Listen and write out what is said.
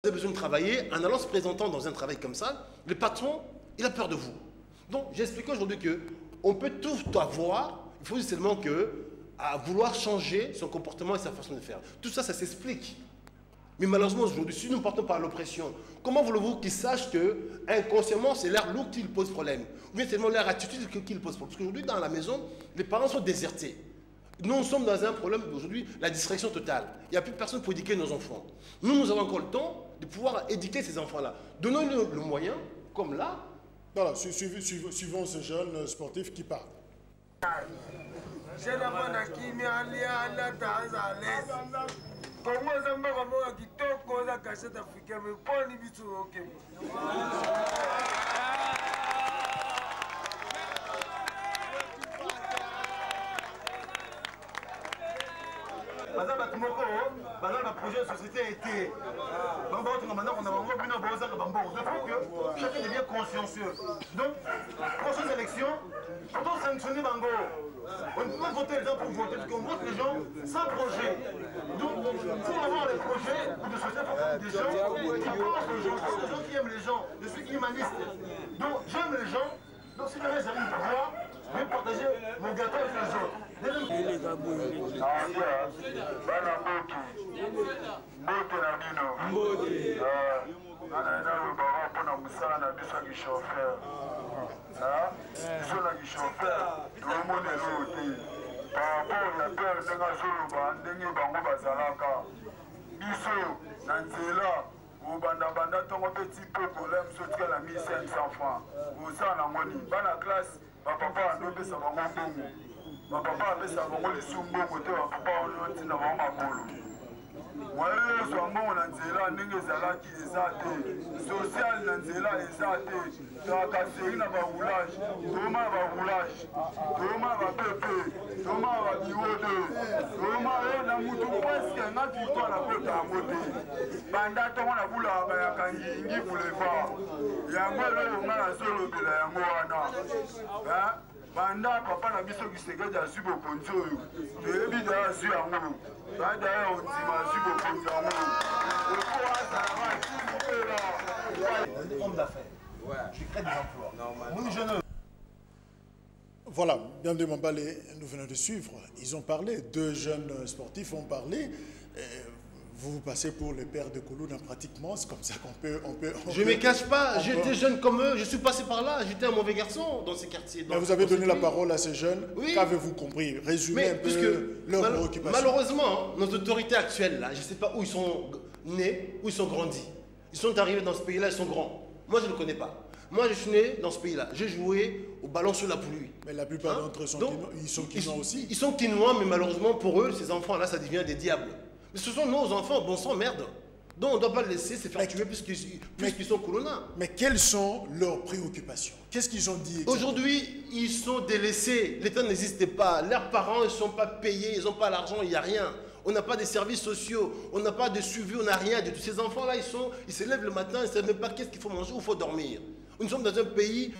avez besoin de travailler, en allant se présentant dans un travail comme ça, le patron, il a peur de vous. Donc, j'ai expliqué aujourd'hui qu'on peut tout avoir, il faut seulement à vouloir changer son comportement et sa façon de faire. Tout ça, ça s'explique. Mais malheureusement, aujourd'hui, si nous partons par l'oppression, comment voulez-vous qu'ils sachent que inconsciemment, c'est leur look qui pose problème? Ou bien seulement leur attitude qui pose problème? Parce qu'aujourd'hui, dans la maison, les parents sont désertés. Nous sommes dans un problème aujourd'hui, la distraction totale. Il n'y a plus personne pour éduquer nos enfants. Nous avons encore le temps de pouvoir éduquer ces enfants-là. Donnons-nous le moyen, comme là. Voilà, suivons ce jeune sportif qui part. Le projet de société a été. Chacun devient consciencieux. Donc, prochaine élection, pour sanctionner Bango. On ne peut pas voter les gens pour voter, parce qu'on vote les gens sans projet. Donc, pour avoir des projets de société, des gens qui pensent les gens, des gens qui aiment les gens. Je suis humaniste. Donc, j'aime les gens. Donc, si jamais j'arrive à pouvoir, je vais partager mon gâteau avec les autres. Banda tongo petit poko lem sotika la 1500 francs. Oza na ngoni bana classe papa no pesa bango bongo. Papa pesa bango lisumbo te papa ono tina bango makolo. Wale so mbongo na nzela ndenge ezalaki eza te. Social na nzela eza te. Kaka seri na ba roulage, toma ba roulage. Toma ba pepe, toma ba biwode. Toma na mutu presque na victoire na kota ngote. Banda tongo na bula ba ya kangi boulevard. Yango lelo ngana solo bila yango wana. Ha? Banda papa na biso kiseke ja subo konzo yo. Tebi da su yango. Banda ya ontima subo konzo yango. Homme d'affaires. Je crée des emplois. Voilà, bien de Mambale, nous venons de suivre. Ils ont parlé, deux jeunes sportifs ont parlé. Vous vous passez pour le père de Koulouna pratiquement, c'est comme ça qu'on peut... Je ne me cache pas, j'étais jeune comme eux, je suis passé par là, j'étais un mauvais garçon dans ces quartiers. Mais vous avez donné la parole à ces jeunes, oui. Qu'avez-vous compris? Résumez un peu leur préoccupation. Malheureusement, nos autorités actuelles, là, je ne sais pas où ils sont nés, où ils sont grandis. Ils sont arrivés dans ce pays-là, ils sont grands. Moi, je ne le connais pas. Moi, je suis né dans ce pays-là. J'ai joué au ballon sur la pluie. Mais la plupart d'entre eux sont quinois, ils sont quinois aussi. Ils sont quinois, mais malheureusement, pour eux, ces enfants-là, ça devient des diables. Mais ce sont nos enfants, bon sang, merde. Donc on ne doit pas les laisser se faire tuer puisqu'ils sont Koulouna. Mais quelles sont leurs préoccupations? Qu'est-ce qu'ils ont dit? Aujourd'hui, ils sont délaissés. L'État n'existe pas. Leurs parents ne sont pas payés, ils n'ont pas l'argent, il n'y a rien. On n'a pas de services sociaux, on n'a pas de suivi, on n'a rien de tous ces enfants-là. Ils se lèvent le matin, ils ne savent même pas qu'est-ce qu'il faut manger ou il faut dormir. Nous sommes dans un pays